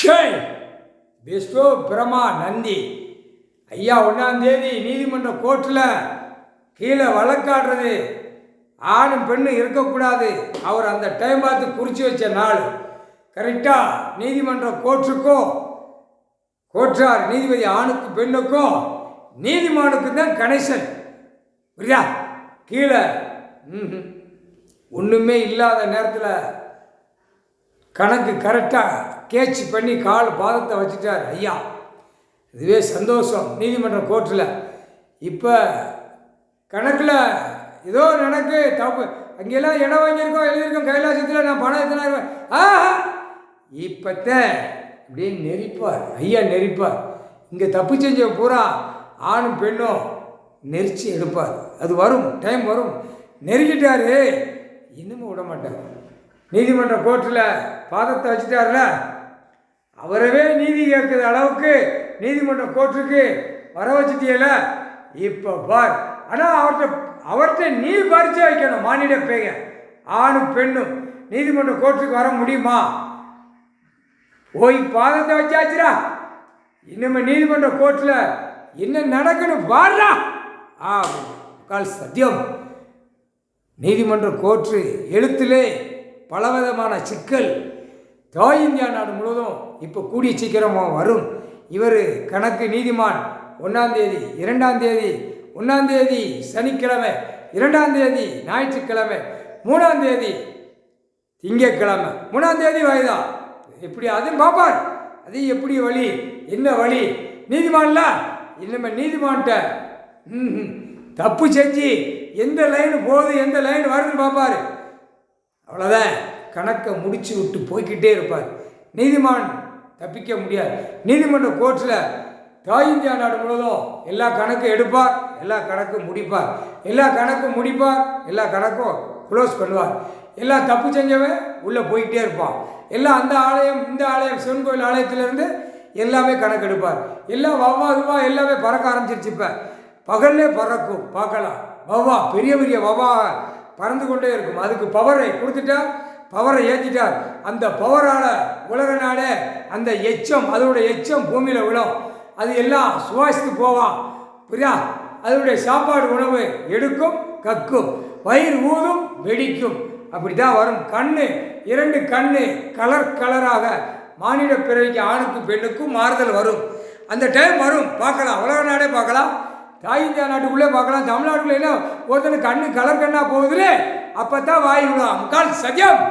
ஜெய் விஷ்ணு பிரமா நந்தி ஐயா 1ஆம் தேதி நீதிமன்ற கோர்ட்டில் கீழே வழக்காடுறது ஆணும் பெண்ணும் இருக்கக்கூடாது. அவர் அந்த டைம் பார்த்து குறித்து வச்ச நாள் கரெக்டாக நீதிமன்ற கோர்ட்டுக்கும் கோர்ட்டார் நீதிபதி ஆணுக்கும் பெண்ணுக்கும் நீதிமானுக்கும் தான் கனெக்ஷன். புரியா? கீழே ஒன்றுமே இல்லாத நேரத்தில் கணக்கு கரெக்டாக கேட்சி பண்ணி கால் பாதத்தை வச்சுட்டார் ஐயா. இதுவே சந்தோஷம் நீதிமன்ற கோர்ட்டில். இப்போ கணக்கில் ஏதோ நடக்கு தப்பு, அங்கெல்லாம் இடம் வாங்கியிருக்கோம் எழுதியிருக்கோம் கைலாசத்தில் நான் பணம் எத்தனை இப்போத்தான் அப்படின்னு நெரிப்பார் ஐயா, நெரிப்பார். இங்கே தப்பு செஞ்ச பூரா ஆணும் பெண்ணும் நெரிச்சு எடுப்பார். அது வரும், டைம் வரும். நெருக்கிட்டாரு, இன்னமும் விட மாட்டார். நீதிமன்ற கோர்ட்டில் பாதத்தை வச்சுட்டார்ல, அவரவே நீதி கேட்குற அளவுக்கு நீதிமன்ற கோர்ட்டுக்கு வர வச்சுட்டியல. இப்போ பார், ஆனால் அவர்கிட்ட நீ பரிச்சை வைக்கணும். மானிட பேக ஆணும் பெண்ணும் நீதிமன்ற கோர்ட்டுக்கு வர முடியுமா? போய் பாதத்தை வச்சாச்சுரா, இன்னும் நீதிமன்ற கோர்ட்டில் என்ன நடக்கணும் பாடுறா. கால் சத்தியம். நீதிமன்ற கோர்ட்டு எழுத்திலே பலவிதமான சிக்கல் தாய் இந்தியா நாடு முழுவதும் இப்போ கூடிய சீக்கிரமாக வரும். இவர் கணக்கு நீதிமான் 1ஆம் தேதி 2ஆம் தேதி 1ஆம் தேதி சனிக்கிழமை, 2ஆம் தேதி ஞாயிற்றுக்கிழமை, 3ஆம் தேதி திங்கக்கிழமை, 3ஆம் தேதி வாய்தா. எப்படி அதுவும் பார்ப்பார். அது எப்படி வழி, என்ன வழி நீதிமான்ல. இனிமே நீதிமான்கிட்ட தப்பு செஞ்சு எந்த லைன் போகுது எந்த லைன் வருதுன்னு பார்ப்பார். அவ்வளோதான், கணக்கை முடிச்சு விட்டு போய்கிட்டே இருப்பார். நீதிமான் தப்பிக்க முடியாது. நீதிமன்ற கோர்ட்டில் தாய் இந்தியா நாடு முழுவதும் எல்லா கணக்கும் எடுப்பார், எல்லா கணக்கும் முடிப்பார், எல்லா கணக்கும் முடிப்பார், எல்லா கணக்கும் க்ளோஸ் பண்ணுவார். எல்லாம் தப்பு செஞ்சவன் உள்ளே போய்கிட்டே இருப்பான். எல்லாம் அந்த ஆலயம் இந்த ஆலயம் சிவன் கோயில் ஆலயத்திலேருந்து எல்லாமே கணக்கு எடுப்பார். எல்லாம் வவ்வா எல்லாமே பறக்க ஆரம்பிச்சிருச்சு. இப்போ பகல்லே பறக்கும், பார்க்கலாம். வவ்வா பெரிய பெரிய வவ்வா பறந்து கொண்டே இருக்கும். அதுக்கு பவரை கொடுத்துட்டார், பவரை ஏற்றிட்டார். அந்த பவரால் உலக நாடே அந்த எச்சம், அதோட எச்சம் பூமியில் விழும். அது எல்லாம் சுவாசித்து போவான். புரியா? அதனுடைய சாப்பாடு உணவு எடுக்கும், கக்கும், வயிறு ஊதும், வெடிக்கும். அப்படி தான் வரும். கண்ணு, 2 கண்ணு கலர் கலராக மானிட பிறவிக்கு ஆணுக்கும் பெண்ணுக்கும் மாறுதல் வரும். அந்த டைம் வரும், பார்க்கலாம். உலக நாடே பார்க்கலாம், தாய் இந்தியா நாட்டுக்குள்ளே பார்க்கலாம். தமிழ்நாட்டுக்குள்ளே ஒருத்தனுக்கு கண்ணு கலர் கண்ணாக போகுதுலே, அப்போ தான் வாய் விடும். முக்கால் சத்தியம்.